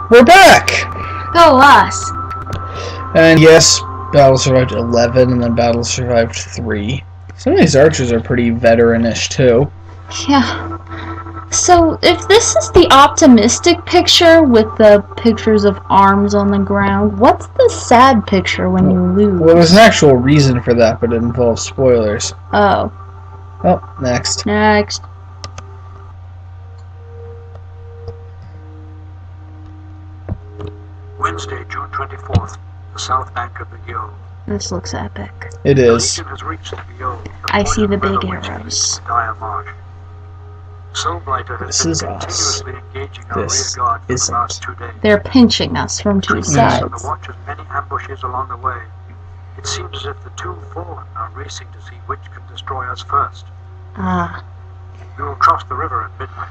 We're back! Go us! And yes, Battle survived 11, and then Battle survived 3. Some of these archers are pretty veteran-ish, too. Yeah. So, if this is the optimistic picture with the pictures of arms on the ground, what's the sad picture when you lose? Well, there's an actual reason for that, but it involves spoilers. Oh. Oh, next. Next. Wednesday, June 24th, the south bank of the Gyo. This looks epic. It is. The Legion has reached the Gyo, I see the big river which arrows. leads to Dire Marsh. Soulblighter has been continuously engaging our rear guard for the last 2 days. They're pinching us from two sides. And the Watcher's many ambushes along the way. It seems as if the two fallen are racing to see which can destroy us first. Ah. We will cross the river at midnight,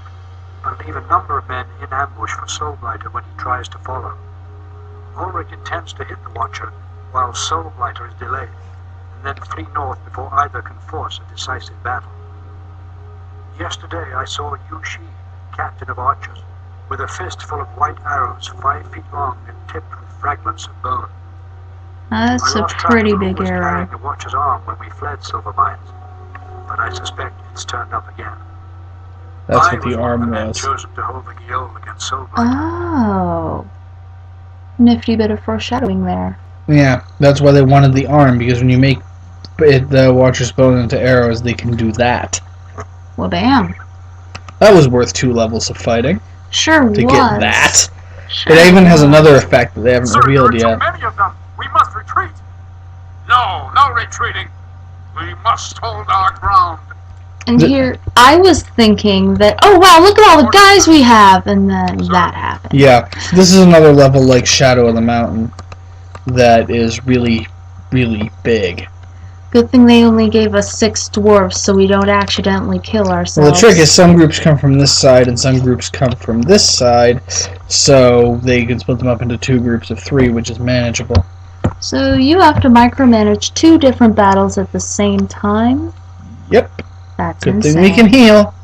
but leave a number of men in ambush for Soulblighter when he tries to follow. Ulrich intends to hit the Watcher, while Soulblighter is delayed, and then flee north before either can force a decisive battle. Yesterday I saw Yu Shi, captain of archers, with a fist full of white arrows 5 feet long and tipped with fragments of bone. That's a pretty big arrow. Carrying the Watcher's arm when we fled Silver Mines, but I suspect it's turned up again. That's what the arm was. Chosen to hold the Gyo against Soulblighter. Oh. Nifty bit of foreshadowing there. Yeah, that's why they wanted the arm, because when you make the Watcher's bone into arrows, they can do that. Well, damn. That was worth 2 levels of fighting. Sure was. To get that. Sure It even has another effect that they haven't revealed yet. There are too many of them. We must retreat. No retreating. We must hold our ground. And here, I was thinking that, oh wow, look at all the guys we have, and then that happened. Yeah, this is another level like Shadow of the Mountain that is really, really big. Good thing they only gave us 6 dwarves so we don't accidentally kill ourselves. Well, the trick is some groups come from this side and some groups come from this side, so they can split them up into 2 groups of 3, which is manageable. So you have to micromanage 2 different battles at the same time? Yep. That's Good insane. thing we can heal.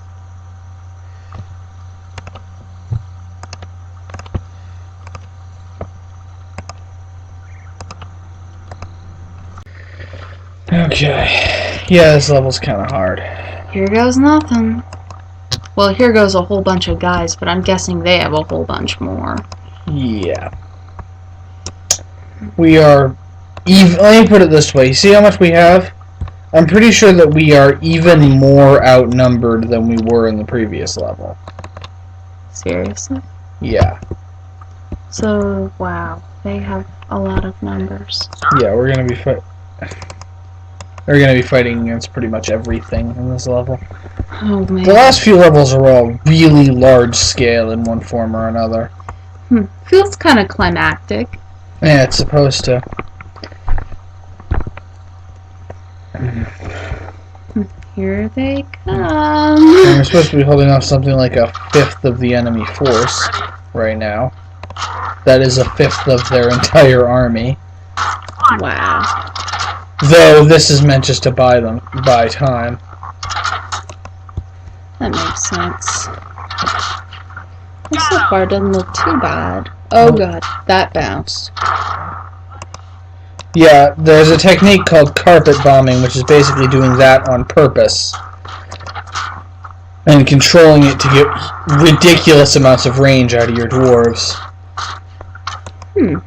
Okay. Yeah, this level's kind of hard. Here goes nothing. Well, here goes a whole bunch of guys, but I'm guessing they have a whole bunch more. Yeah. We are even. Let me put it this way. You see how much we have? I'm pretty sure that we are even more outnumbered than we were in the previous level. Seriously? Yeah. So, wow. They have a lot of numbers. Yeah, we're gonna be fighting against pretty much everything in this level. Oh, man. The last few levels are all really large scale in one form or another. Feels kind of climactic. Yeah, it's supposed to. Here they come. And we're supposed to be holding off something like a 1/5 of the enemy force right now. That is a 1/5 of their entire army. Wow. Though this is meant just to buy time. That makes sense. This so far doesn't look too bad. Oh god, that bounced. Yeah, there's a technique called carpet bombing, which is basically doing that on purpose. And controlling it to get ridiculous amounts of range out of your dwarves. Do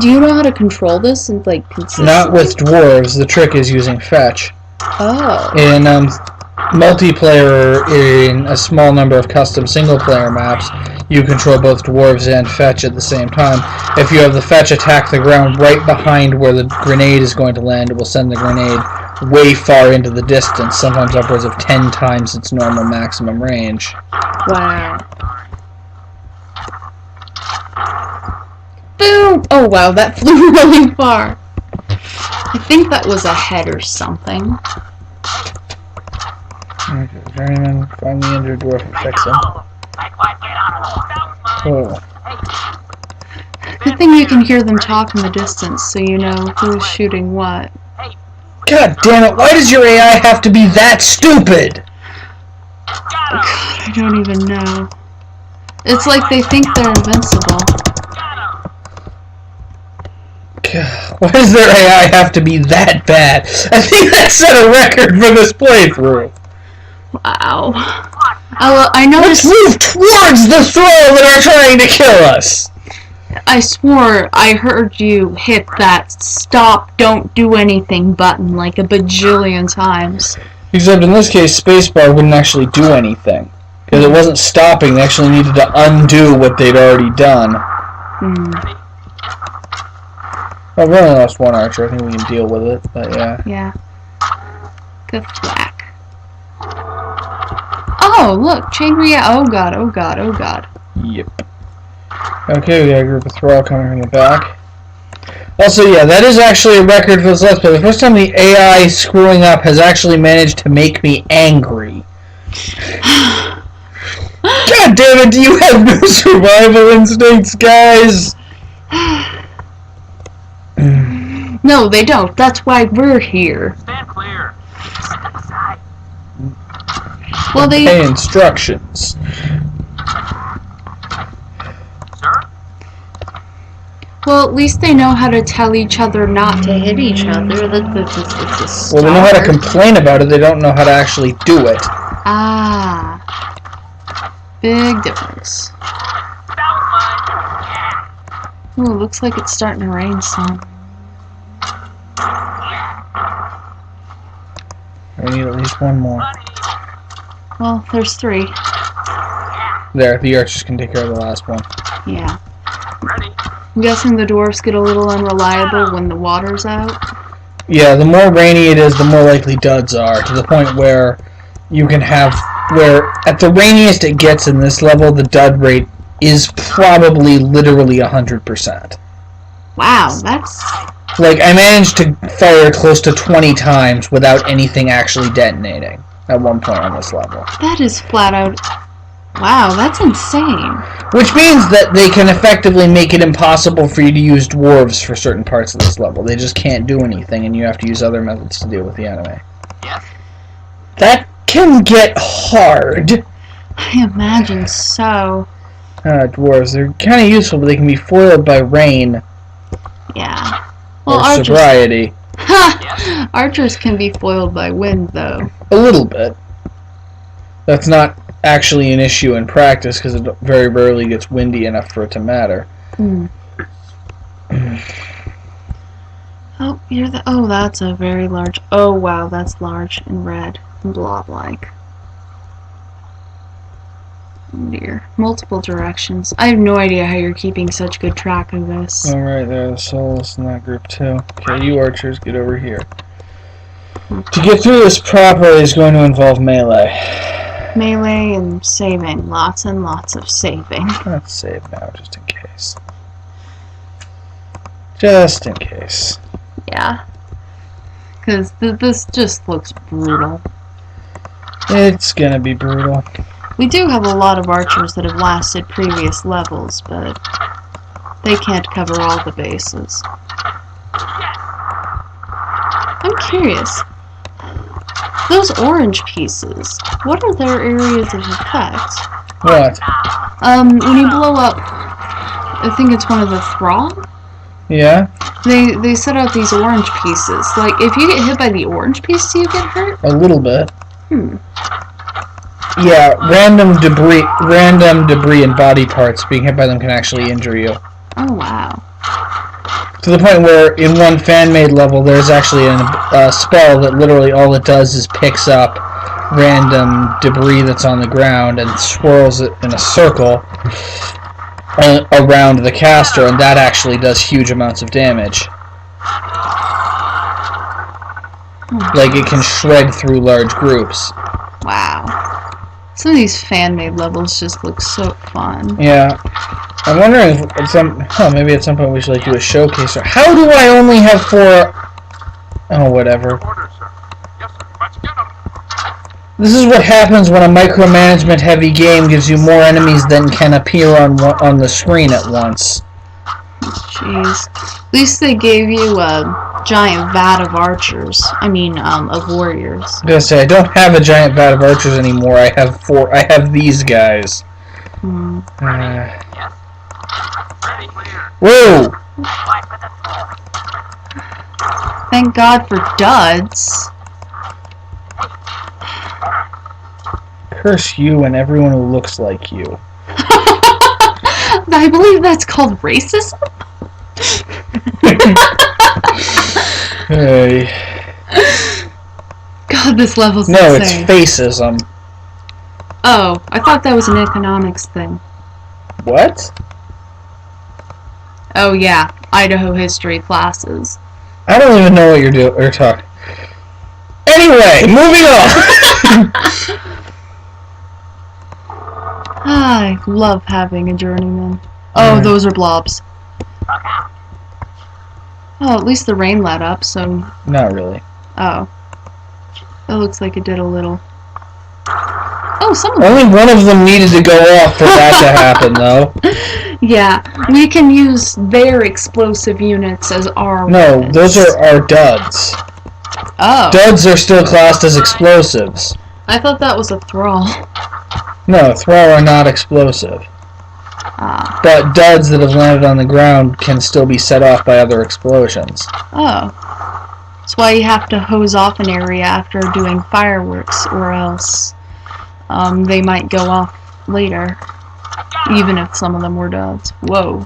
you know how to control this and like consistently? Not with dwarves, the trick is using fetch. Oh. In multiplayer, in a small number of custom single-player maps, you control both dwarves and fetch at the same time. If you have the fetch attack the ground right behind where the grenade is going to land, it will send the grenade way far into the distance, sometimes upwards of 10 times its normal maximum range. Wow. Boom! Oh wow, that flew really far. I think that was a head or something. Okay, journeyman, find the injured dwarf and fix him. Oh. Good thing you can hear them talk in the distance, so you know who's shooting what. God damn it, why does your AI have to be that stupid? God, I don't even know. It's like they think they're invincible. Why does their AI have to be that bad? I think that set a record for this playthrough. Wow. I Let's noticed. move towards the thrall that are trying to kill us. I swore I heard you hit that stop, don't do anything button like a bajillion times. Except in this case, spacebar wouldn't actually do anything. Because it wasn't stopping, they actually needed to undo what they'd already done. Oh, we only lost one archer, I think we can deal with it, but yeah. Yeah. Good whack. Oh, look, chain react. Oh god, oh god, oh god. Yep. Okay, we got a group of thrall coming from the back. Also, yeah, that is actually a record for this Let's Play. The first time the AI screwing up has actually managed to make me angry. God damn it, do you have no survival instincts, guys? No, they don't. That's why we're here. Stand clear. Step aside. Well, Pay instructions. Sir? Well, at least they know how to tell each other not to hit each other. That's Well, they know how to complain about it, they don't know how to actually do it. Ah. Big difference. Ooh, looks like it's starting to rain some. We need at least one more. Well, there's 3. There, the archers can take care of the last one. Yeah. Ready? I'm guessing the dwarves get a little unreliable when the water's out. Yeah, the more rainy it is, the more likely duds are, to the point where you can have, where at the rainiest it gets in this level, the dud rate is probably literally 100%. Wow, that's... Like, I managed to fire close to 20 times without anything actually detonating at one point on this level. That is flat out... Wow, that's insane. Which means that they can effectively make it impossible for you to use dwarves for certain parts of this level. They just can't do anything, and you have to use other methods to deal with the enemy. Yes. That can get hard. I imagine so. Dwarves, they're kind of useful, but they can be foiled by rain Yeah. Well, or archers... sobriety. Ha! Archers can be foiled by wind, though. A little bit. That's not actually an issue in practice, because it very rarely gets windy enough for it to matter. Oh, you're the... Oh, that's a very large... Oh, wow, that's large and red and blob-like. Oh, dear. Multiple directions. I have no idea how you're keeping such good track of this. Alright, there are the souls in that group too. Okay, you archers, get over here. To get through this properly is going to involve melee. Melee and saving. Lots and lots of saving. Let's save now, just in case. Just in case. Yeah. Because this just looks brutal. It's gonna be brutal. We do have a lot of archers that have lasted previous levels, but they can't cover all the bases. I'm curious. Those orange pieces, what are their areas of effect? What? When you blow up, I think it's one of the thrall? Yeah? They set out these orange pieces. Like, if you get hit by the orange piece, do you get hurt? A little bit. Yeah, random debris and body parts being hit by them can actually injure you. Oh, wow. To the point where, in one fan-made level, there's actually a spell that literally all it does is picks up random debris that's on the ground and swirls it in a circle around the caster, and that actually does huge amounts of damage. Like, it can shred through large groups. Wow. Some of these fan-made levels just look so fun. Yeah. I'm wondering if at some... Oh, maybe at some point we should, like, do a showcase. Or how do I only have 4... Oh, whatever. Orders, sir. Yes, sir. Let's get them. This is what happens when a micromanagement-heavy game gives you more enemies than can appear on the screen at once. Jeez. At least they gave you a giant vat of archers. Of warriors. I was gonna say, I don't have a giant vat of archers anymore. I have 4. I have these guys. Whoa! Thank God for duds. Curse you and everyone who looks like you. I believe that's called racism. Hey. God, this level's No, insane. it's facism. Oh, I thought that was an economics thing. What? Oh yeah, Idaho history classes. I don't even know what you're talking. Anyway, moving on. I love having a journeyman. Oh, those are blobs. Oh, at least the rain let up, so... Not really. Oh. That looks like it did a little. Oh, some of them. Only one of them needed to go off for that to happen, though. Yeah, we can use their explosive units as our No, weapons. those are our duds. Oh. Duds are still classed as explosives. I thought that was a thrall. No, thrall are not explosive. Ah. But duds that have landed on the ground can still be set off by other explosions. Oh. That's why you have to hose off an area after doing fireworks, or else they might go off later. Even if some of them were duds. Whoa.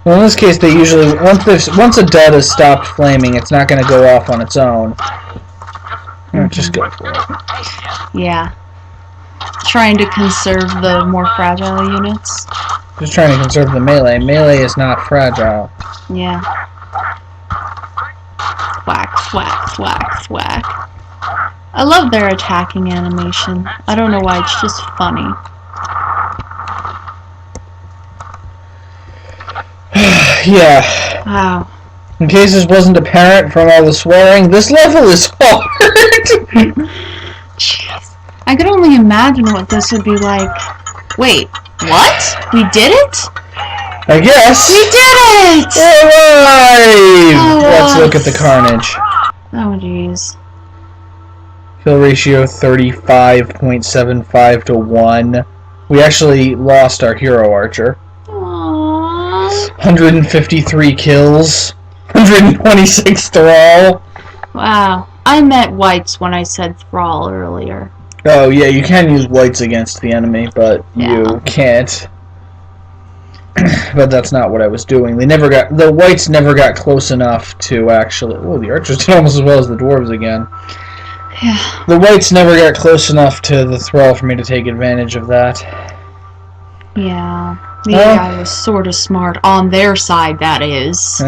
Well, in this case, they usually once a dud has stopped flaming, it's not going to go off on its own. Just go for it. Yeah. Trying to conserve the more fragile units. Just trying to conserve the melee. Melee is not fragile. Yeah. Thwack, thwack, thwack, thwack. I love their attacking animation. I don't know why, it's just funny. Yeah. Wow. In case this wasn't apparent from all the swearing, this level is hard! Jeez. I could only imagine what this would be like. Wait, what? We did it? I guess. We did it! Alive! Let's look at the carnage. Oh, jeez. Kill ratio 35.75 to 1. We actually lost our hero archer. Aww. 153 kills. 126 thrall. Wow. I meant whites when I said thrall earlier. Oh yeah, you can use whites against the enemy, but Yeah. you can't. But that's not what I was doing. The whites never got close enough to actually... Oh, the archers did almost as well as the dwarves again. Yeah. The whites never got close enough to the thrall for me to take advantage of that. Yeah. The AI was sort of smart. On their side, that is.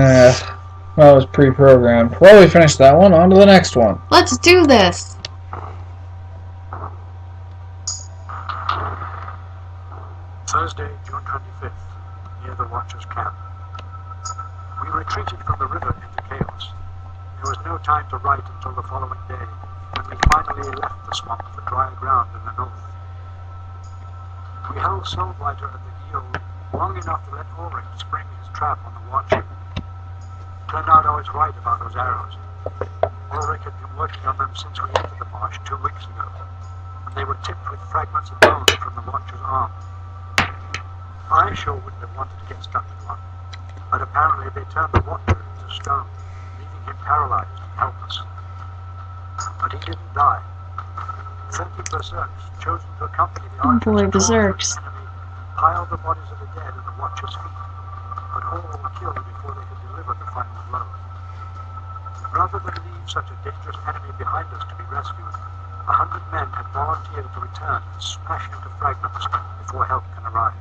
Well, it was pre-programmed. Well, we finished that one. On to the next one. Let's do this! Thursday, June 25th, near the Watcher's camp. We retreated from the river into chaos. There was no time to write until the following day, when we finally left the swamp for drier ground in the north. We held Soulblighter at the heel long enough to let Ulrich spring his trap on the Watcher. Turned out I was right about those arrows. Ulrich had been working on them since we entered the marsh 2 weeks ago, and they were tipped with fragments of bone from the Watcher's arm. I sure wouldn't have wanted to get stuck with one, but apparently they turned the Watcher into stone, leaving him paralyzed and helpless. But he didn't die. 30 berserks chosen to accompany the Oh archers boy, and berserks. the enemy piled the bodies of the dead at the Watcher's feet, but all were killed before they could deliver the final blow. Rather than leave such a dangerous enemy behind us to be rescued, 100 men had volunteered to return and smash into fragments before help can arrive.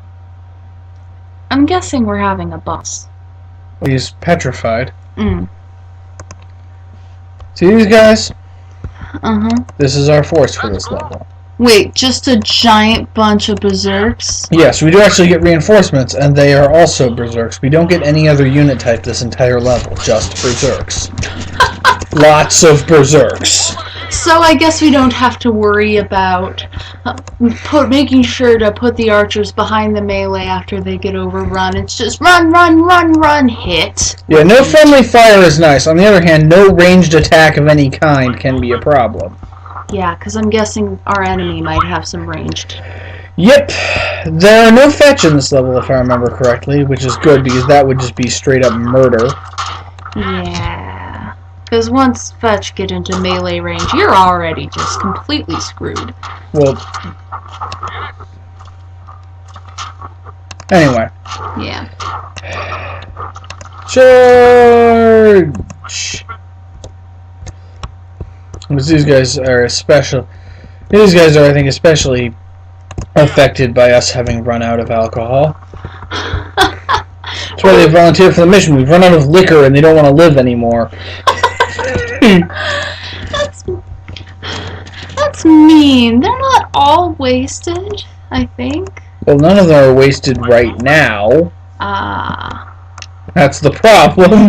I'm guessing we're having a boss. He's petrified. Mm. See these guys? Uh-huh. This is our force for this level. Wait, just a giant bunch of berserks? Yes, we do actually get reinforcements, and they are also berserks. We don't get any other unit type this entire level, just berserks. Lots of berserks. So I guess we don't have to worry about making sure to put the archers behind the melee after they get overrun. It's just run, run, run, run, hit. Yeah, no friendly fire is nice. On the other hand, no ranged attack of any kind can be a problem. Yeah, because I'm guessing our enemy might have some ranged. Yep. There are no fetch in this level, if I remember correctly, which is good because that would just be straight up murder. Yeah. Because once fetch get into melee range, you're already just completely screwed. Well, anyway. Yeah. Charge! Because these guys are special. These guys are, I think, especially affected by us having run out of alcohol. That's why they volunteered for the mission. We've run out of liquor and they don't want to live anymore. That's mean. They're not all wasted, I think. Well, none of them are wasted right now. Ah. That's the problem.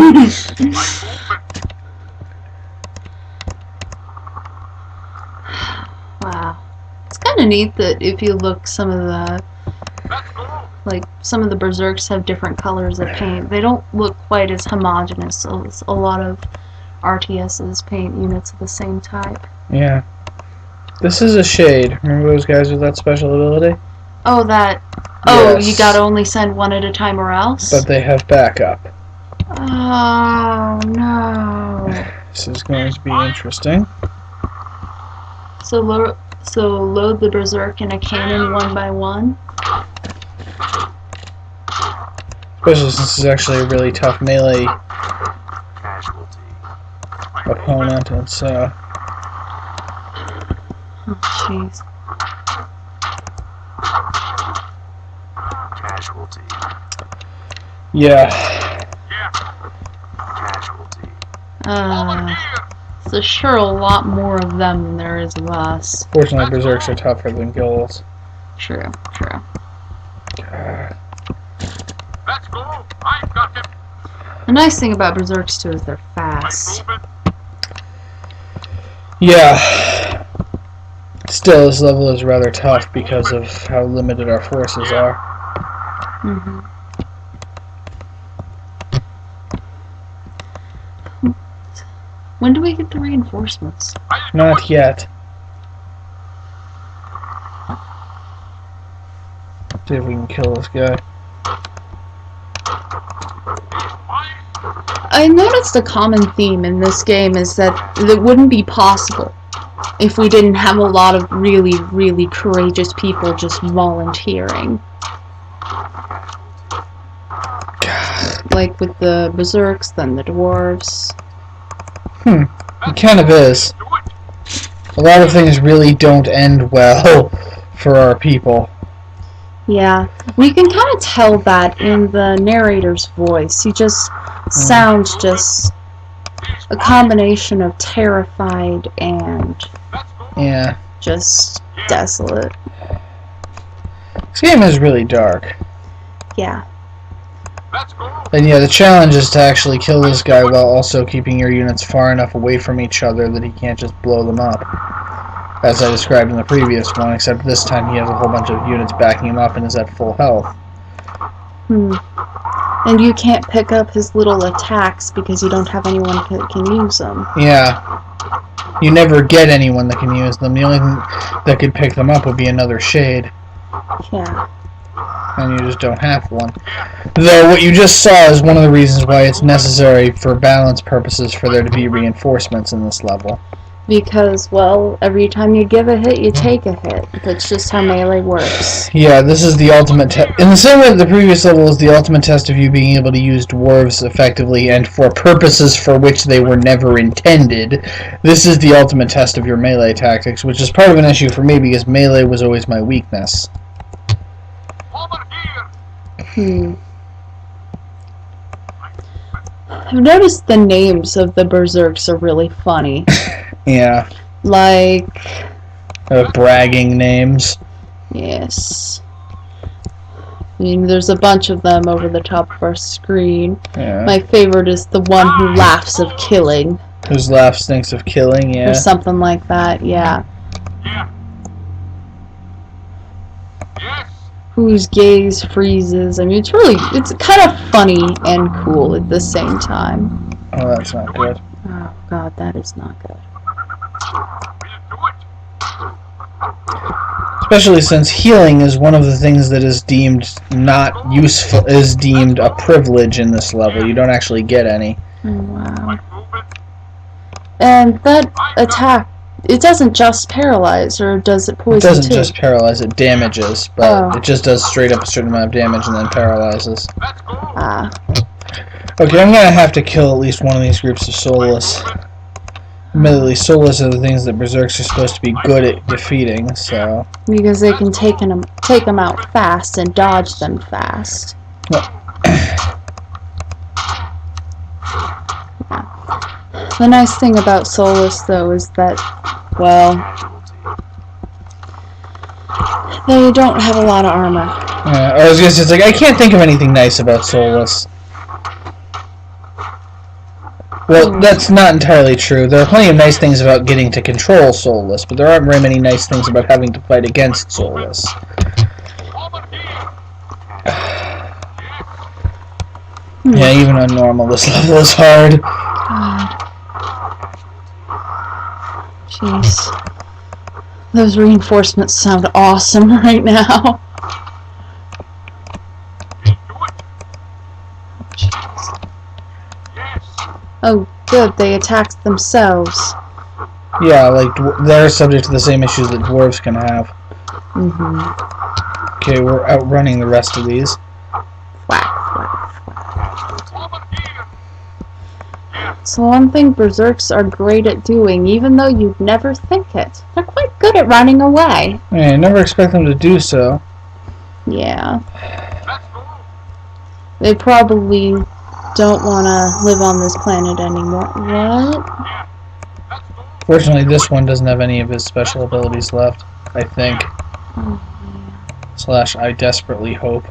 Wow. It's kind of neat that if you look, some of the berserks have different colors of paint. They don't look quite as homogeneous as a lot of RTS's paint units of the same type. Yeah. This is a shade. Remember those guys with that special ability? Oh, that. Oh, Yes. You gotta only send one at a time or else? But they have backup. Oh, no. This is going to be interesting. So load the berserk in a cannon one by one? Especially since it's actually a really tough melee opponent. It's, Oh, jeez. Casualty. yeah. So sure a lot more of them than there is of us. Fortunately, berserks are tougher than ghouls. True, true. Let's go. I've got him. The nice thing about berserks too is they're fast. Yeah. Still, this level is rather tough because of how limited our forces are. Mm-hmm. When do we get the reinforcements? Not yet. See if we can kill this guy. I noticed a common theme in this game is that it wouldn't be possible if we didn't have a lot of really, really courageous people just volunteering. Like with the berserks, then the dwarves. It kind of is. A lot of things really don't end well for our people. Yeah, we can kind of tell that in the narrator's voice. He just sounds just a combination of terrified and just desolate. This game is really dark. Yeah. And yeah, the challenge is to actually kill this guy while also keeping your units far enough away from each other that he can't just blow them up. As I described in the previous one, except this time he has a whole bunch of units backing him up and is at full health. And you can't pick up his little attacks because you don't have anyone that can use them. Yeah. You never get anyone that can use them. The only thing that could pick them up would be another shade. Yeah. And you just don't have one. Though what you just saw is one of the reasons why it's necessary for balance purposes for there to be reinforcements in this level. Because, well, every time you give a hit, you take a hit. That's just how melee works. Yeah, this is the ultimate test. In the same way that the previous level is the ultimate test of you being able to use dwarves effectively and for purposes for which they were never intended, this is the ultimate test of your melee tactics, which is part of an issue for me because melee was always my weakness. I've noticed the names of the berserks are really funny. Yeah. Like... bragging names. Yes. I mean, there's a bunch of them over the top of our screen. Yeah. My favorite is the one who laughs of killing. Whose laugh stinks of killing, yeah. Or something like that, yeah. Whose gaze freezes. I mean, it's kind of funny and cool at the same time. Oh, that's not good. Oh, God, that is not good. Especially since healing is one of the things that is deemed not useful, is deemed a privilege in this level. You don't actually get any. Oh, wow. And that attack, it doesn't just paralyze, or does it poison It doesn't too? just paralyze, it damages, but it just does straight up a certain amount of damage and then paralyzes. Ah. Okay, I'm gonna have to kill at least one of these groups of Soulless. Admittedly, Soulless are the things that Berserks are supposed to be good at defeating, so... Because they can take them out fast and dodge them fast. The nice thing about Soulless, though, is that, well, they don't have a lot of armor. I was gonna say, it's like, I can't think of anything nice about Soulless. Well, that's not entirely true. There are plenty of nice things about getting to control Soulless, but there aren't very many nice things about having to fight against Soulless. Yeah, even on normal, this level is hard. Jeez. Those reinforcements sound awesome right now. Oh, good, they attacked themselves. Yeah, like, they're subject to the same issues that dwarves can have. Mm-hmm. Okay, we're outrunning the rest of these. Whack, whack, whack. So one thing Berserks are great at doing, even though you'd never think it, they're quite good at running away. Yeah, I never expect them to do so. Yeah. They probably don't want to live on this planet anymore. What? Fortunately, this one doesn't have any of his special abilities left, I think. Oh, Slash, I desperately hope.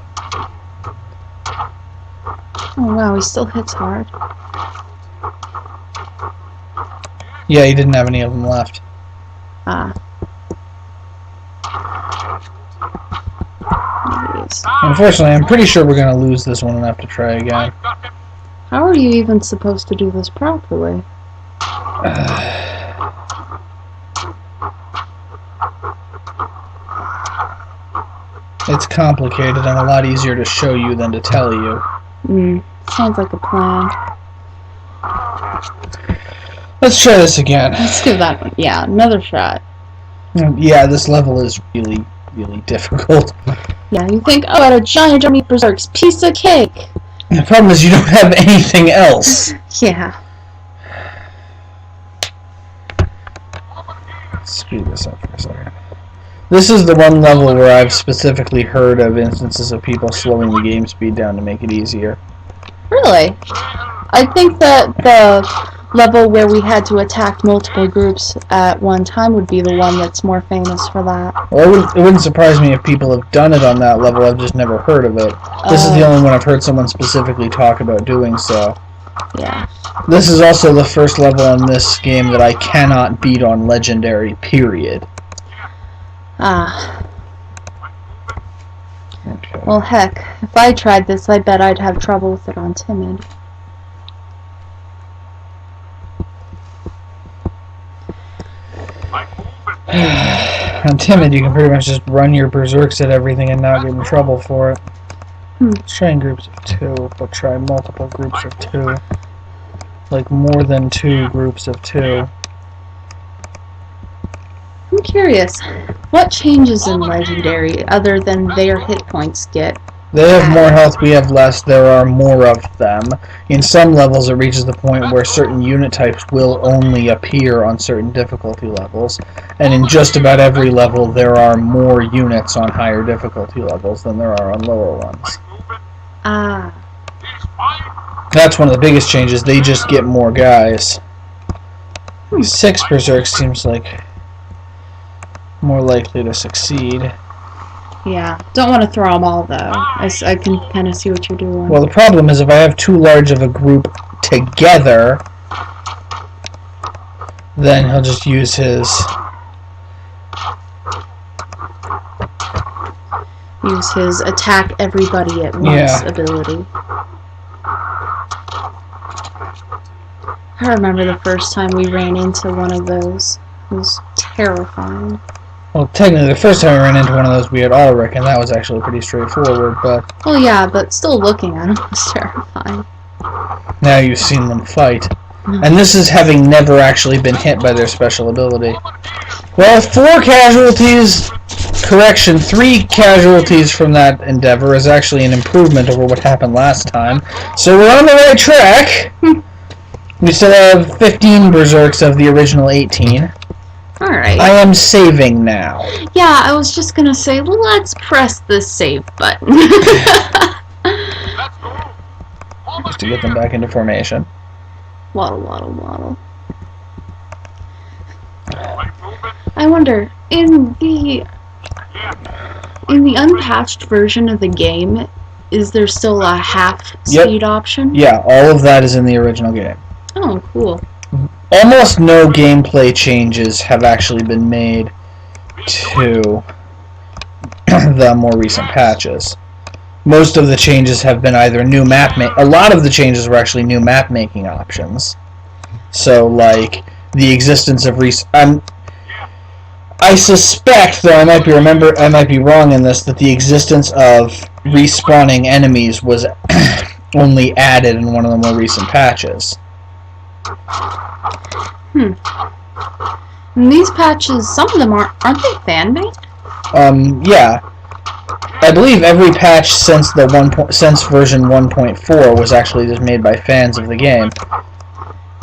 oh wow, he still hits hard. Yeah, he didn't have any of them left. Ah. Jeez. Unfortunately, I'm pretty sure we're going to lose this one and have to try again. How are you even supposed to do this properly? It's complicated and a lot easier to show you than to tell you. Sounds like a plan. Let's try this again. Let's give that one. Yeah, another shot. Yeah, this level is really, really difficult. Yeah, you think, oh, at a giant army berserks, piece of cake. The problem is you don't have anything else. Yeah. Screw this up for a second. This is the one level where I've specifically heard of instances of people slowing the game speed down to make it easier. Really? I think that the level where we had to attack multiple groups at one time would be the one that's more famous for that. Well, it wouldn't surprise me if people have done it on that level, I've just never heard of it. This is the only one I've heard someone specifically talk about doing so. Yeah. This is also the first level in this game that I cannot beat on Legendary, period. Ah. Okay. Well, heck, if I tried this, I bet I'd have trouble with it on Timid. On Timid, you can pretty much just run your berserks at everything and not get in trouble for it. Let's try in groups of 2, but try multiple groups of 2. Like more than 2 groups of 2. I'm curious, what changes in Legendary other than their hit points get? They have more health, we have less, there are more of them. In some levels it reaches the point where certain unit types will only appear on certain difficulty levels. And in just about every level there are more units on higher difficulty levels than there are on lower ones. Ah. That's one of the biggest changes, they just get more guys. 6 berserks seems like more likely to succeed. Yeah, don't want to throw them all, though. I can kind of see what you're doing. Well, the problem is if I have too large of a group together, then he'll just use his... attack everybody at once ability. I remember the first time we ran into one of those. It was terrifying. Well, technically, the first time I ran into one of those, we had Ulrich, and that was actually pretty straightforward, but Well, yeah, but still looking at him was terrifying. now you've seen them fight. And this is having never actually been hit by their special ability. Well, 4 casualties, correction, 3 casualties from that endeavor is actually an improvement over what happened last time. So we're on the right track. We still have 15 berserks of the original 18. Alright. I am saving now. Yeah, I was just gonna say, let's press the save button. Just to get them back into formation. Waddle, waddle, waddle. I wonder, in the unpatched version of the game, is there still a half speed option? Yeah, all of that is in the original game. Oh, cool. Almost no gameplay changes have actually been made to the more recent patches. Most of the changes have been either new map a lot of the changes were actually new map making options. So, like, the existence of I suspect, though I might be wrong in this, that the existence of respawning enemies was only added in one of the more recent patches. And these patches, some of them aren't they fan-made? Yeah. I believe every patch since since version 1.4 was actually just made by fans of the game.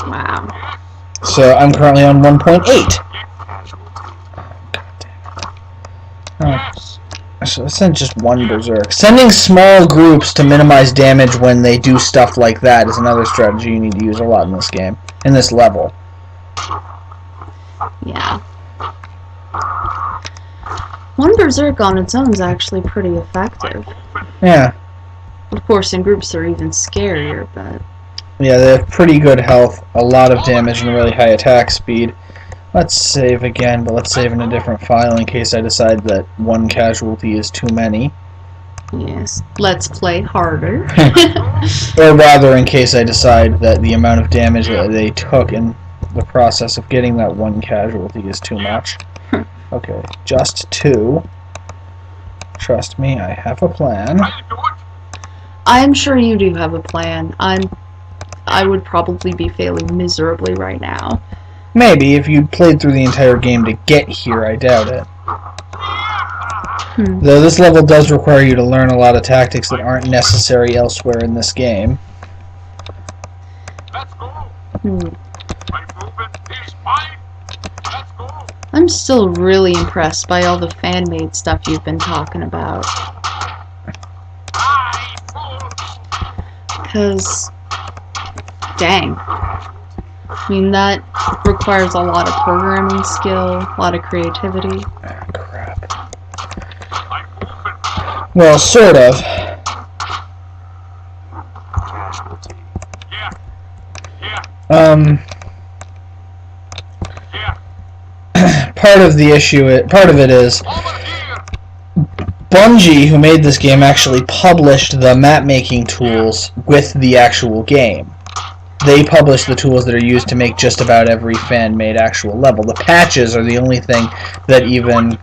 Wow. So I'm currently on 1.8. Oh. So send just one berserk. Sending small groups to minimize damage when they do stuff like that is another strategy you need to use a lot in this game, in this level. Yeah. One berserk on its own is actually pretty effective. Yeah. Of course, in groups they're even scarier, but... Yeah, they have pretty good health, a lot of damage, and really high attack speed. Let's save again, but let's save in a different file in case I decide that one casualty is too many. Yes, let's play harder. Or rather, in case I decide that the amount of damage that they took in the process of getting that one casualty is too much. Okay, just 2. Trust me, I have a plan. I'm sure you do have a plan. I would probably be failing miserably right now. Maybe, if you played through the entire game to get here, I doubt it. Though this level does require you to learn a lot of tactics that aren't necessary elsewhere in this game. I'm still really impressed by all the fan-made stuff you've been talking about. Because, dang. I mean, that requires a lot of programming skill, a lot of creativity. Oh, crap. Well, sort of. Part of it is Bungie, who made this game, actually published the map-making tools with the actual game. They publish the tools that are used to make just about every fan-made actual level. The patches are the only thing that even...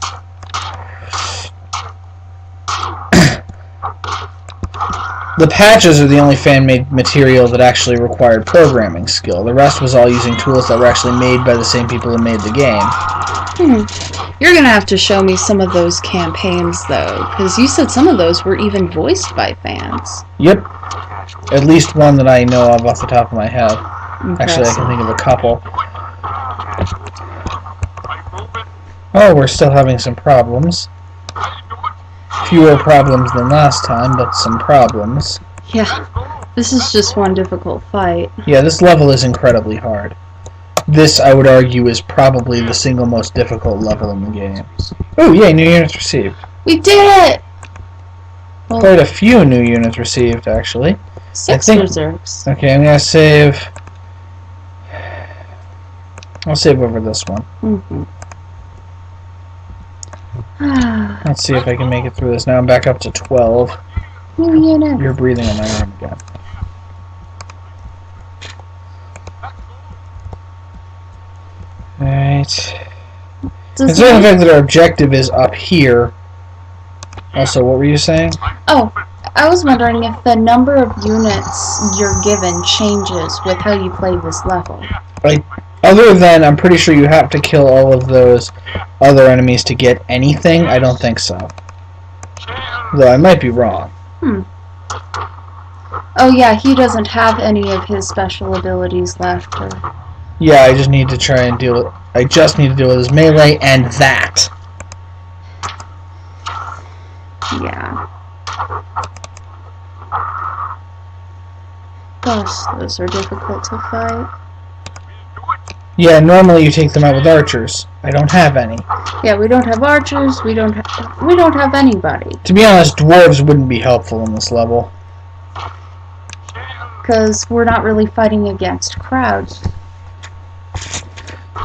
The patches are the only fan-made material that actually required programming skill. The rest was all using tools that were actually made by the same people who made the game. You're gonna have to show me some of those campaigns, though, because you said some of those were even voiced by fans. Yep. At least one that I know of off the top of my head. Impressive. Actually, I can think of a couple. Oh, we're still having some problems. Fewer problems than last time, but some problems. Yeah, this is just one difficult fight. Yeah, this level is incredibly hard. This, I would argue, is probably the single most difficult level in the game. Oh, yay, new units received. We did it! Well, Quite a few new units received, actually. 6 berserks. Okay, I'm gonna save... I'll save over this one. Let's see if I can make it through this. Now I'm back up to 12. New unit. You're breathing on my arm again. Alright. Considering the fact that our objective is up here. Also, what were you saying? Oh, I was wondering if the number of units you're given changes with how you play this level. Like, other than I'm pretty sure you have to kill all of those other enemies to get anything. I don't think so. Though I might be wrong. Oh yeah, he doesn't have any of his special abilities left. Yeah, I just need to try and deal with. I just need to deal with his melee and that. Yeah. Gosh, those are difficult to fight. Yeah, normally you take them out with archers. I don't have any. Yeah, we don't have archers. We don't have anybody. To be honest, dwarves wouldn't be helpful in this level. Because we're not really fighting against crowds.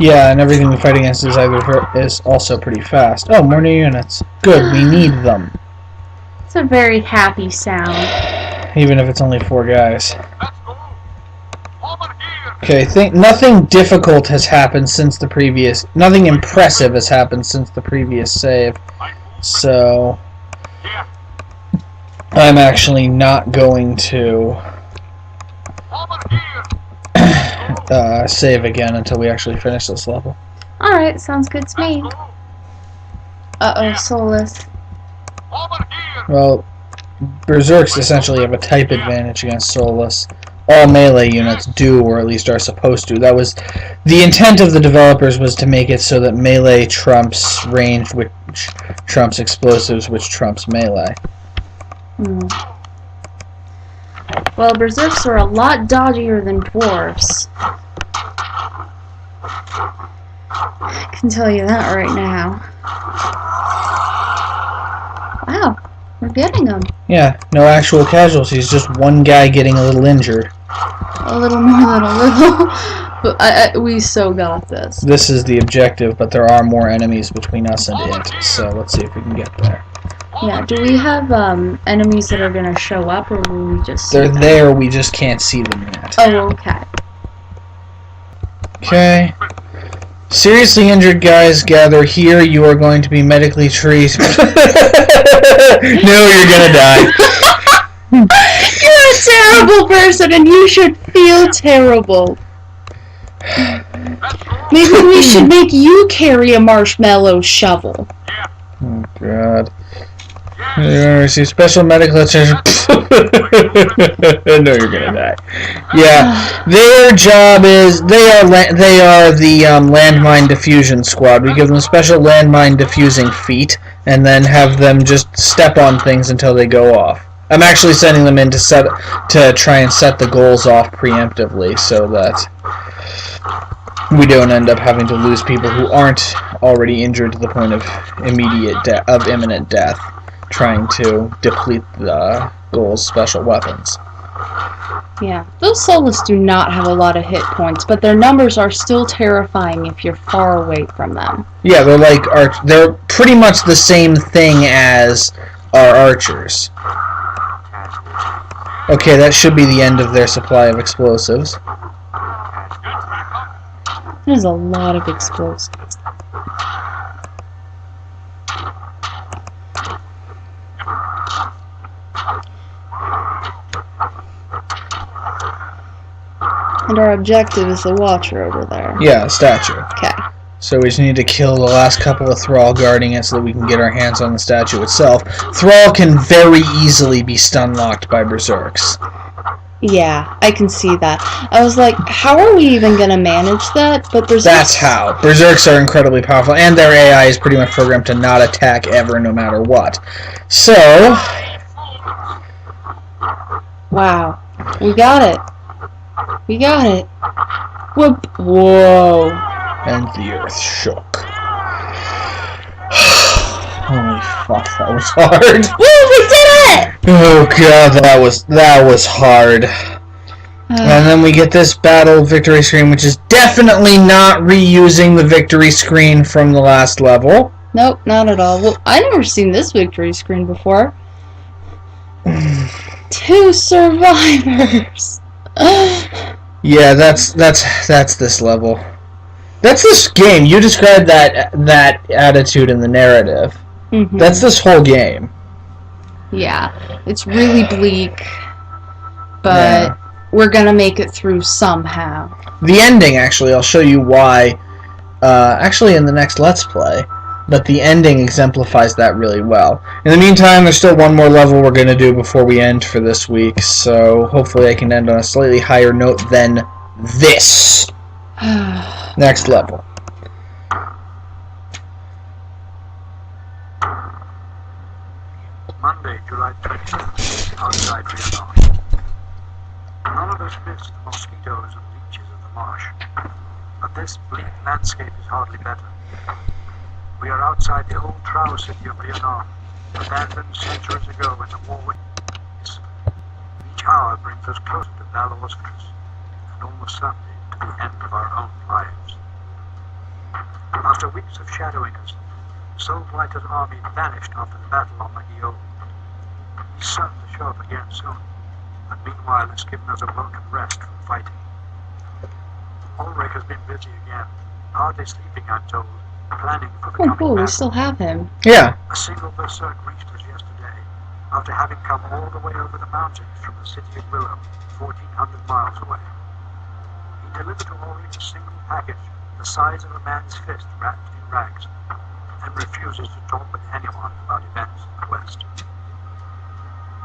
Yeah, and everything we fight against is also pretty fast. Oh, more new units. Good, we need them. It's a very happy sound. Even if it's only 4 guys. Okay, nothing difficult has happened since the previous... Nothing impressive has happened since the previous save. So... I'm actually not going to... save again until we actually finish this level. Alright, sounds good to me. Uh-oh, soulless. Well, Berserks essentially have a type advantage against soulless. All melee units do, or at least are supposed to. That was the intent of the developers, was to make it so that melee trumps ranged, which trumps explosives, which trumps melee. Well, Berserks are a lot dodgier than dwarves. I can tell you that right now. Wow, we're getting them. Yeah, no actual casualties, just one guy getting a little injured. A little more than a little. But we so got this. This is the objective, but there are more enemies between us and it, so let's see if we can get there. Yeah, do we have enemies that are going to show up, or will we just see They're them? there, we just can't see them yet. Oh, okay. Okay. Seriously injured guys, gather here. You are going to be medically treated. No, you're gonna die. You're a terrible person, and you should feel terrible. Maybe we should make you carry a marshmallow shovel. Oh, God. You're gonna receive special medical attention. No, you're gonna die. Yeah, their job is they are the landmine diffusion squad. We give them special landmine diffusing feat, and then have them just step on things until they go off. I'm actually sending them in to try and set the goals off preemptively, so that we don't end up having to lose people who aren't already injured to the point of imminent death, trying to deplete the goal's special weapons. Yeah, those soulless do not have a lot of hit points, but their numbers are still terrifying if you're far away from them. Yeah, they're pretty much the same thing as our archers. Okay, that should be the end of their supply of explosives. There's a lot of explosives. And our objective is the Watcher over there. Yeah, a statue. Okay. So we just need to kill the last couple of Thrall guarding it so that we can get our hands on the statue itself. Thrall can very easily be stun-locked by Berserks. Yeah, I can see that. I was like, how are we even going to manage that? But That's how. Berserks are incredibly powerful, and their AI is pretty much programmed to not attack ever, no matter what. So... Wow. We got it. We got it. Whoop. Whoa. And the earth shook. Holy fuck, that was hard. Woo, we did it! Oh god, that was hard. And then we get this battle victory screen, which is definitely not reusing the victory screen from the last level. Nope, not at all. Well, I never seen this victory screen before. 2 survivors. Yeah, that's this level. That's this game. You described that attitude in the narrative. Mm-hmm. That's this whole game. Yeah, it's really bleak, but we're gonna make it through somehow. The ending, actually, I'll show you why. Actually, in the next Let's Play. But the ending exemplifies that really well. In the meantime, there's still one more level we're going to do before we end for this week, so hopefully I can end on a slightly higher note than this. Next level. Monday, July 27th, outside Vietnam. None of us missed the mosquitoes and leeches of the marsh, but this bleak landscape is hardly better. We are outside the old Trow city of Vietnam, abandoned centuries ago in the war with peace. Each hour brings us closer to Valor's fortress, and almost certainly to the end of our own lives. After weeks of shadowing us, Soul Blighter's army vanished after the battle on the Gio. He's certain to show up again soon, but meanwhile it's given us a welcome rest from fighting. Ulrich has been busy again, hardly sleeping, I'm told, planning for the Oh, coming cool, we battle. still have him. Yeah. A single berserk reached us yesterday, after having come all the way over the mountains from the city of Willow, 1,400 miles away. He delivered to Ulrich a single package, the size of a man's fist wrapped in rags, and refuses to talk with anyone about events in the West.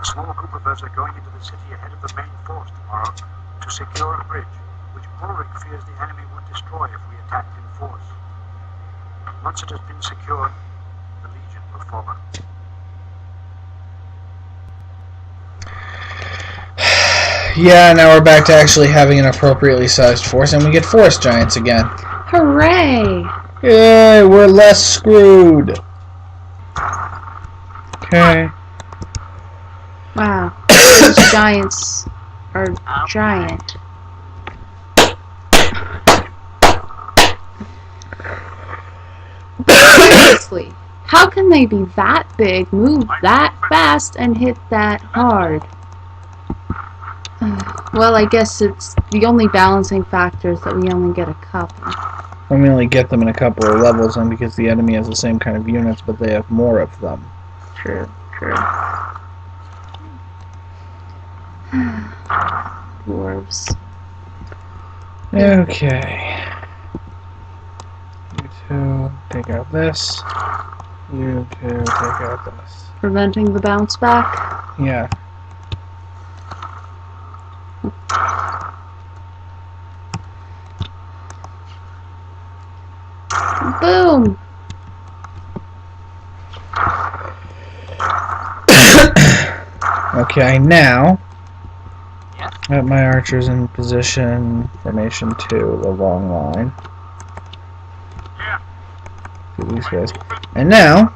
A small group of us are going into the city ahead of the main force tomorrow to secure a bridge, which Ulrich fears the enemy would destroy if we attacked in force. Once it has been secured, the Legion will follow. Yeah, now we're back to actually having an appropriately sized force, and we get forest giants again. Hooray! Yay, we're less screwed. Okay. Wow, those giants are giant. Seriously, how can they be that big, move that fast, and hit that hard? Well, I guess it's the only balancing factor is that we only get a couple. And we only get them in a couple of levels, and because the enemy has the same kind of units, but they have more of them. True, true. Dwarves. Okay. You two take out this. You two take out this. Preventing the bounce back. Yeah. Boom! Okay, now have my archers in position, formation 2, the long line. Do these guys. And now,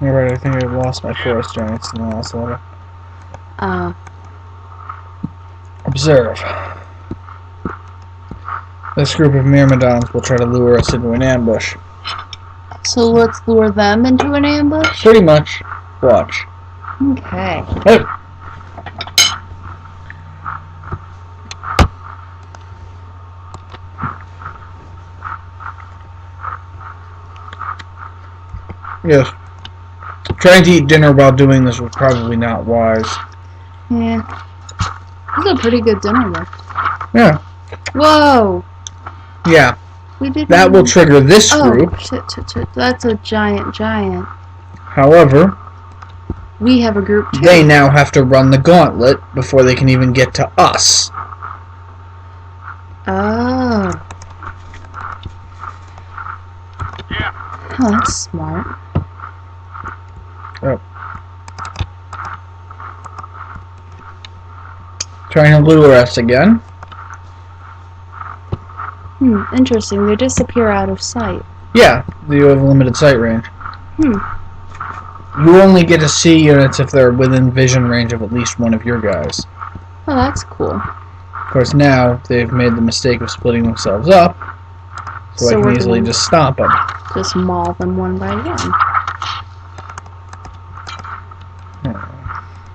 alright, I think I've lost my forest giants in the last level. Observe. This group of myrmidons will try to lure us into an ambush. So let's lure them into an ambush? Pretty much. Watch. Okay. Hey! Yes. Trying to eat dinner while doing this was probably not wise. Yeah. This is a pretty good dinner though. Yeah. Whoa! Yeah. We did That will trigger this group. Oh, shit. That's a giant. However, We have a group too. they now have to run the gauntlet before they can even get to us. Oh. Oh, that's smart. Oh. Trying to lure us again. Interesting. They disappear out of sight. Yeah, you have a limited sight range. You only get to see units if they're within vision range of at least one of your guys. Oh, that's cool. Of course, now they've made the mistake of splitting themselves up, so I we're can easily gonna just stomp them. just maul them one by one.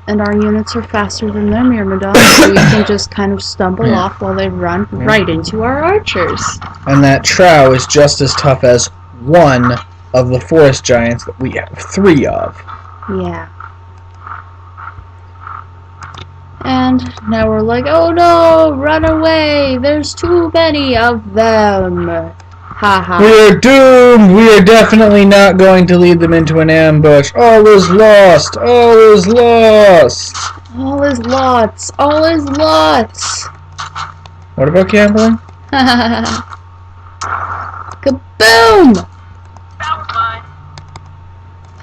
And our units are faster than their myrmidons, so we can just kind of stumble off while they run right into our archers. And that Trow is just as tough as one of the forest giants that we have 3 of. Yeah. And now we're like, oh no, run away! There's too many of them! Haha. We're doomed! We are definitely not going to lead them into an ambush. All is lost! All is lost! All is lots! All is lots! What about gambling? Kaboom!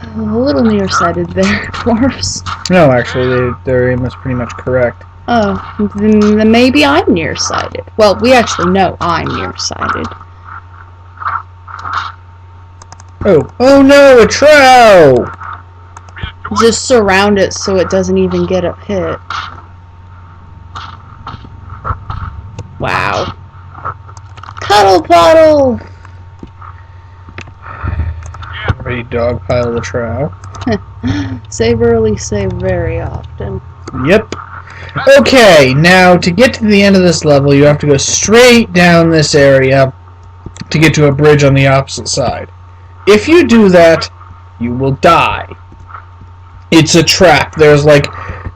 A little nearsighted there, dwarves. No, actually, their aim was pretty much correct. Oh, then maybe I'm nearsighted. Well, we actually know I'm nearsighted. Oh no, a Trow! Just surround it so it doesn't even get a hit. Wow. Cuddle puddle! Ready dogpile the Trow. Save early, save very often. Yep. Okay, now to get to the end of this level, you have to go straight down this area to get to a bridge on the opposite side. If you do that, you will die. It's a trap. There's like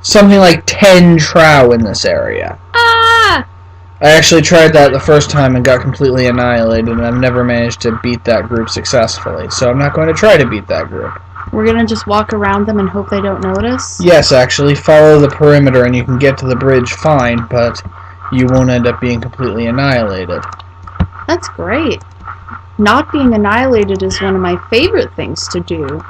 something like 10 Trow in this area. Ah! I actually tried that the first time and got completely annihilated, and I've never managed to beat that group successfully, so I'm not going to try to beat that group. We're gonna just walk around them and hope they don't notice? Yes, actually, follow the perimeter and you can get to the bridge fine, but you won't end up being completely annihilated. That's great. Not being annihilated is one of my favorite things to do.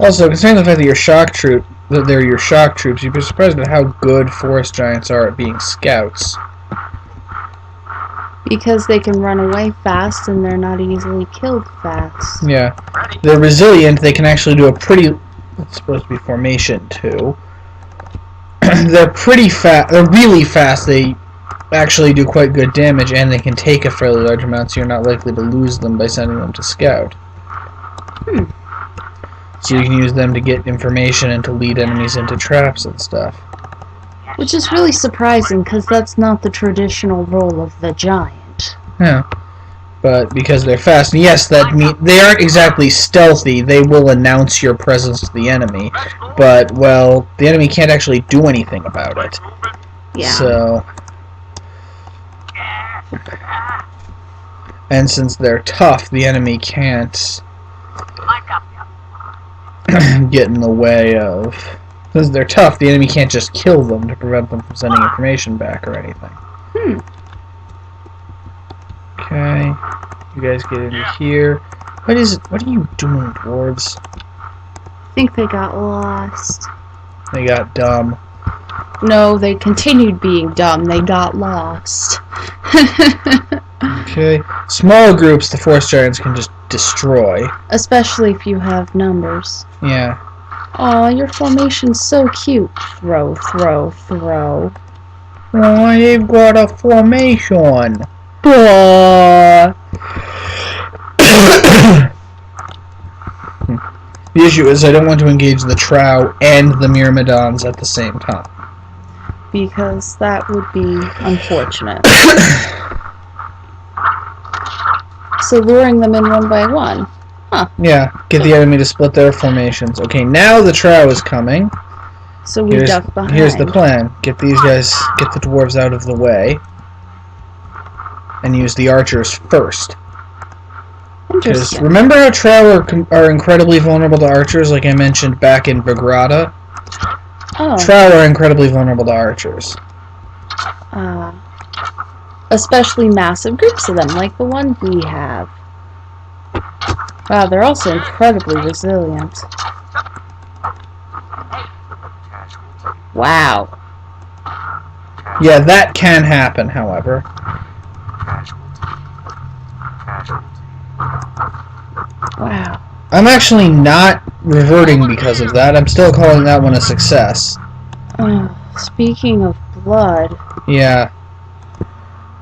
Also, considering the fact that they're your shock troops, you'd be surprised at how good forest giants are at being scouts. Because they can run away fast and they're not easily killed fast. Yeah. They're resilient, they can actually do a pretty... It's supposed to be formation, too. They're pretty fast. They're really fast. They actually do quite good damage, and they can take a fairly large amount, so you're not likely to lose them by sending them to scout. So you can use them to get information and to lead enemies into traps and stuff. Which is really surprising, because that's not the traditional role of the giant. Yeah. But because they're fast, and yes, that they aren't exactly stealthy. They will announce your presence to the enemy, but, well, the enemy can't actually do anything about it. Yeah. So... And since they're tough, the enemy can't get in the way of... Since they're tough, the enemy can't just kill them to prevent them from sending information back or anything. Okay, you guys get into here. What are you doing, dwarves? I think they got lost. They got dumb. No, they continued being dumb. They got lost. Okay. Small groups the forest giants can just destroy. Especially if you have numbers. Yeah. Aw, your formation's so cute. Throw, throw, throw. Oh, I've got a formation. The issue is I don't want to engage the Trow and the Myrmidons at the same time. Because that would be unfortunate. So luring them in one by one. Huh. Yeah, get the enemy to split their formations. Okay, now the Trow is coming. So we duck behind. Here's the plan. Get these guys, get the dwarves out of the way. And use the archers first. Because Interesting. remember how Trow are incredibly vulnerable to archers, like I mentioned back in Bagrata? Oh. Trow are incredibly vulnerable to archers. Especially massive groups of them, like the one we have. Wow, they're also incredibly resilient. Wow. Yeah, that can happen, however. Wow. I'm actually not reverting because of that. I'm still calling that one a success. Speaking of blood, Yeah.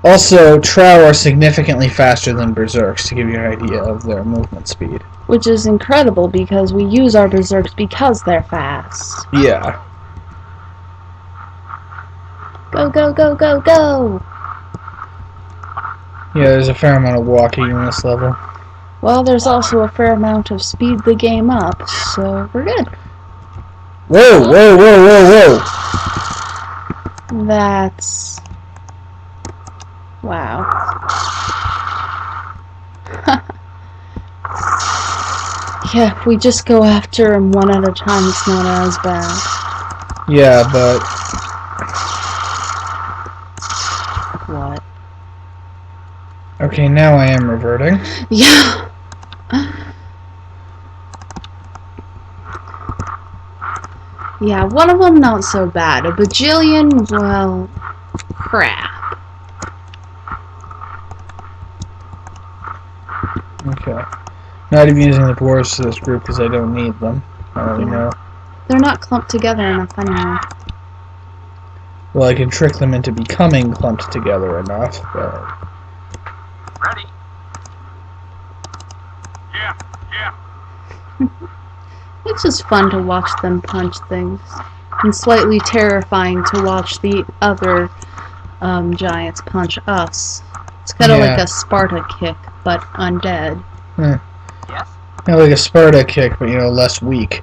Also, Trow are significantly faster than Berserks, to give you an idea of their movement speed. Which is incredible because we use our Berserks because they're fast. Yeah. Go, go, go, go, go! Yeah, there's a fair amount of walking in this level. Well, there's also a fair amount of speed the game up, so we're good. Whoa, whoa, whoa, whoa, whoa! That's... wow. Yeah, if we just go after them one at a time, it's not as bad. Yeah, but... What? Okay, now I am reverting. Yeah. Yeah, one of them not so bad. A bajillion, well, crap. Okay. Not even using the dwarves for this group because I don't need them. I already know. They're not clumped together enough anyway. Well, I can trick them into becoming clumped together enough, but... Ready? Yeah, yeah. It's just fun to watch them punch things. And slightly terrifying to watch the other giants punch us. It's kind of like a Sparta kick, but undead. Yes? Yeah, like a Sparta kick, but, less weak.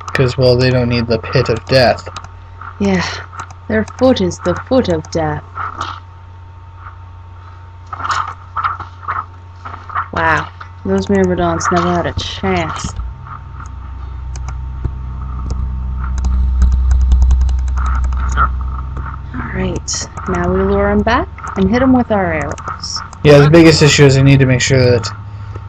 Because, well, they don't need the pit of death. Yeah, their foot is the foot of death. Wow, those Myrmidons never had a chance. Alright, now we lure him back and hit him with our arrows. Yeah, the biggest issue is I need to make sure that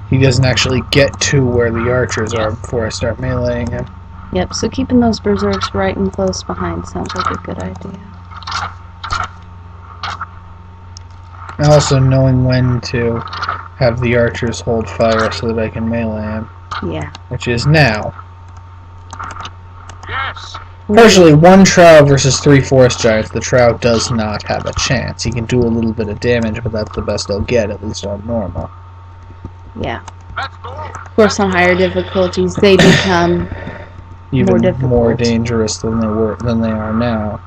he doesn't actually get to where the archers are before I start meleeing him. Yep, so keeping those berserks right and close behind sounds like a good idea. And also knowing when to have the archers hold fire so that I can melee him. Yeah. Which is now. Yes. Partially, one Trow versus 3 forest giants, the Trow does not have a chance. He can do a little bit of damage, but that's the best he'll get, at least on normal. Yeah. Of course, on higher difficulties, they become Even more more dangerous than they are now.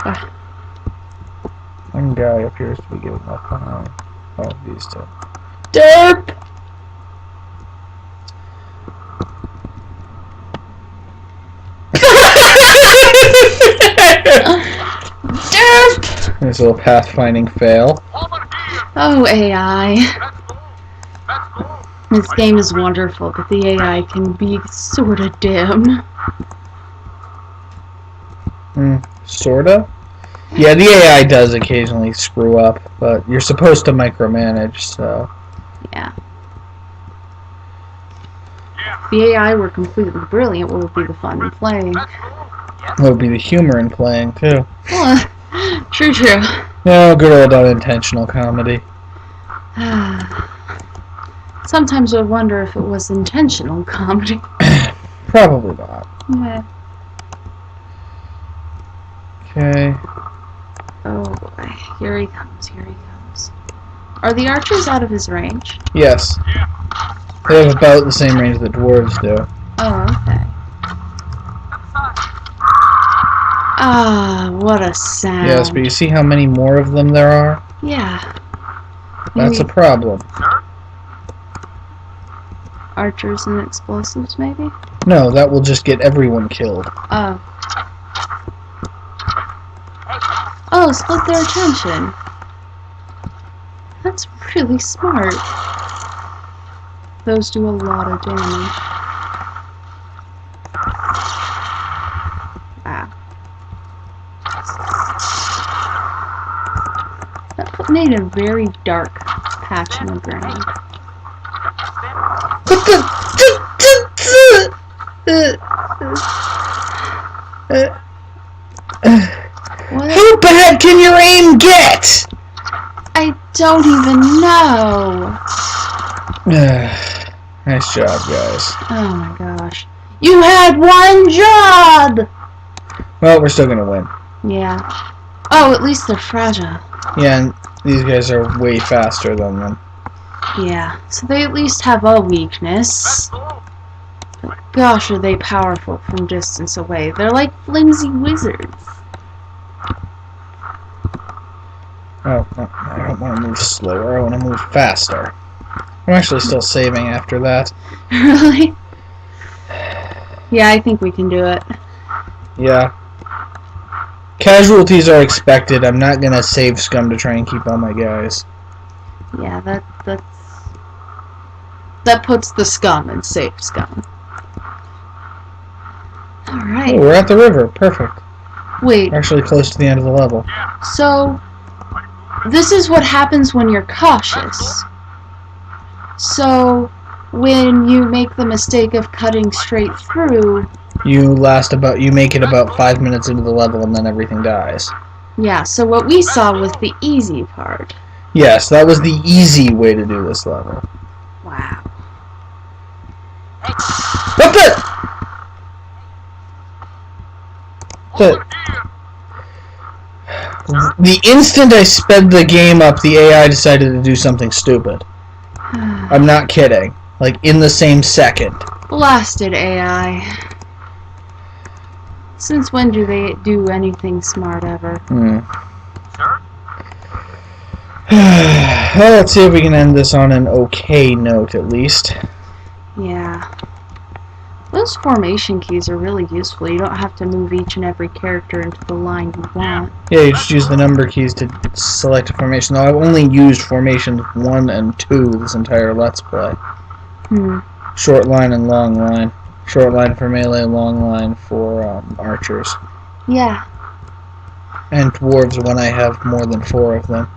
Ah. One guy appears to be getting left behind. Oh, these two. Derp! Derp! Nice little pathfinding fail. Oh, AI. This game is wonderful, but the AI can be sorta dim. Sorta? Yeah, the AI does occasionally screw up, but you're supposed to micromanage, so... Yeah. If the AI were completely brilliant, what would be the fun in playing? That would be the humor in playing, too. Well, true. No, good old unintentional comedy. Sometimes I wonder if it was intentional comedy. Probably not. Yeah. Okay. Oh boy, here he comes. Are the archers out of his range? Yes. They have about the same range that dwarves do. Oh, okay. Ah, what a sound. Yes, but you see how many more of them there are? Yeah. That's a problem. Archers and explosives, maybe? No, that will just get everyone killed. Oh. Oh, split their attention. That's really smart. Those do a lot of damage. Wow. That made a very dark patch in the ground. What? How bad can your aim get? I don't even know. Nice job, guys. Oh my gosh. You had one job! Well, we're still gonna win. Yeah. Oh, at least they're fragile. Yeah, and these guys are way faster than them. Yeah, so they at least have a weakness. But gosh, are they powerful from distance away. They're like flimsy wizards. Oh, no, I don't want to move slower. I want to move faster. I'm actually still saving after that. Really? Yeah, I think we can do it. Yeah. Casualties are expected. I'm not gonna save scum to try and keep all my guys. Yeah, that puts the scum in safe scum. Alright. Oh, we're at the river. Perfect. Wait, We're actually close to the end of the level. so this is what happens when you're cautious. So when you make the mistake of cutting straight through, You make it about 5 minutes into the level and then everything dies. yeah, so what we saw was the easy part. Yes, that was the easy way to do this level. Wow. What the? The instant I sped the game up, the AI decided to do something stupid. I'm not kidding. Like, in the same second. Blasted AI. Since when do they do anything smart ever? Well, let's see if we can end this on an okay note, at least. Yeah. Those formation keys are really useful. You don't have to move each and every character into the line you want. Yeah, you just use the number keys to select a formation. Though I've only used formations 1 and 2 this entire Let's Play. Short line and long line. Short line for melee, long line for archers. Yeah. And dwarves when I have more than 4 of them.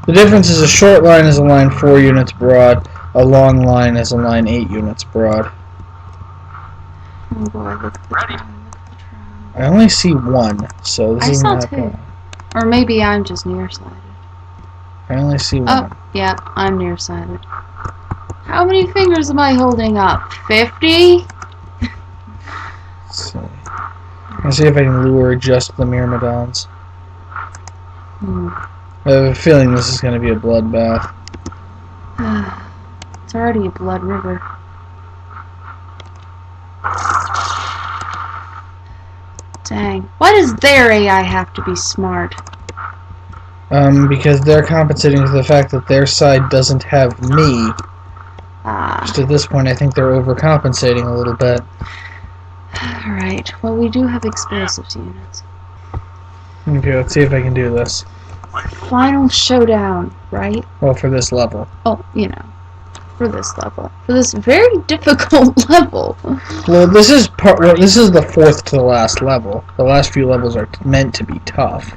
The difference is a short line is a line 4 units broad, a long line is a line 8 units broad. Oh boy, look at the trial. I only see 1, so this I isn't saw that 2. bad. Or maybe I'm just nearsighted. I only see 1. Oh, yeah, I'm nearsighted. How many fingers am I holding up? 50? Let's see. Let's see if I can lure just the Myrmidons. I have a feeling this is going to be a bloodbath. It's already a blood river. Dang. Why does their AI have to be smart? Because they're compensating for the fact that their side doesn't have me. Just at this point, I think they're overcompensating a little bit. Alright, well, we do have explosives units. Okay, let's see if I can do this. Final showdown, right? Well, for this level. Oh, you know, for this level. For this very difficult level. Well, this is the 4th to the last level. The last few levels are meant to be tough.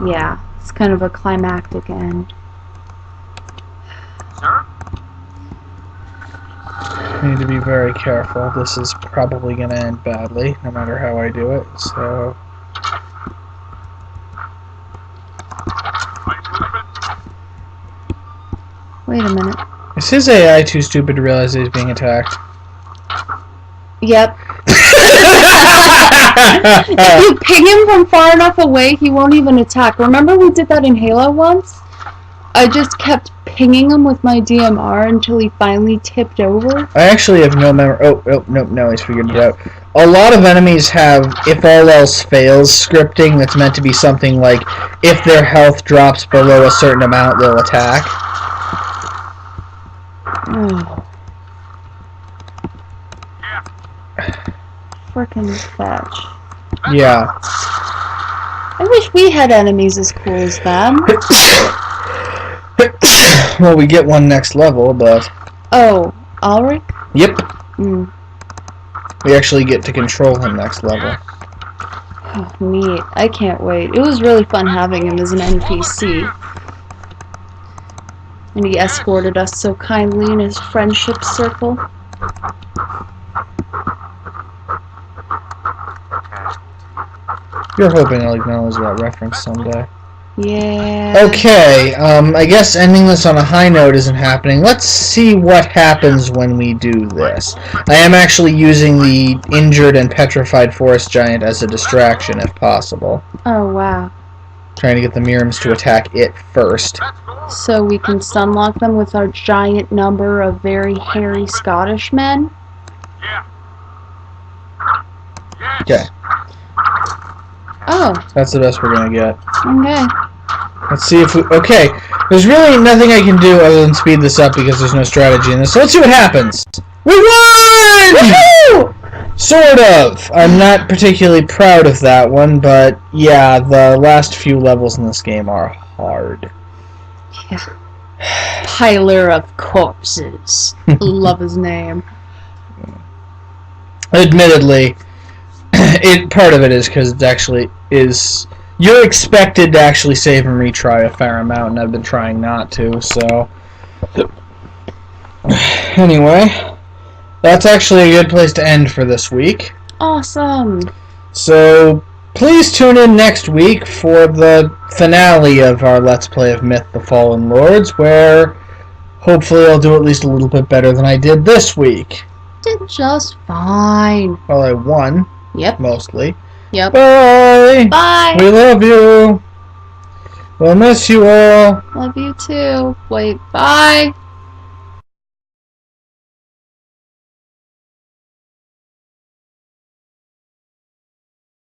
Yeah, it's kind of a climactic end. Sir? I need to be very careful. This is probably going to end badly, no matter how I do it, so... Wait a minute. Is his AI too stupid to realize he's being attacked? Yep. If you ping him from far enough away, he won't even attack. Remember we did that in Halo once? I just kept pinging him with my DMR until he finally tipped over. I actually have no memory. Oh, no, he's figured it out. A lot of enemies have, if all else fails, scripting that's meant to be something like, if their health drops below a certain amount, they'll attack. Oh. Frickin' fetch. Yeah. I wish we had enemies as cool as them. Well, we get one next level, but... Oh, Ulrich? Yep. Mm. We actually get to control him next level. Oh, neat. I can't wait. It was really fun having him as an NPC. And he escorted us so kindly in his friendship circle. You're hoping I'll acknowledge that reference someday. Yeah. Okay, I guess ending this on a high note isn't happening. Let's see what happens when we do this. I am actually using the injured and petrified forest giant as a distraction, if possible. Oh, wow. trying to get the Miriams to attack it first. So we can stunlock them with our giant number of very hairy Scottish men? Okay. Oh, That's the best we're gonna get. okay. Let's see if we... Okay, there's really nothing I can do other than speed this up because there's no strategy in this. So let's see what happens. We won! Woohoo! Sort of. I'm not particularly proud of that one, but yeah, the last few levels in this game are hard. Yeah. Piler of corpses. Love his name. Admittedly, part of it is because it actually is... You're expected to actually save and retry a fair amount, and I've been trying not to, so... Anyway, that's actually a good place to end for this week. Awesome. So, please tune in next week for the finale of our Let's Play of Myth the Fallen Lords, where hopefully I'll do at least a little bit better than I did this week. Did just fine. Well, I won, Yep. mostly. Yep. Bye! Bye. We love you! We'll miss you all! Love you too. Wait, bye.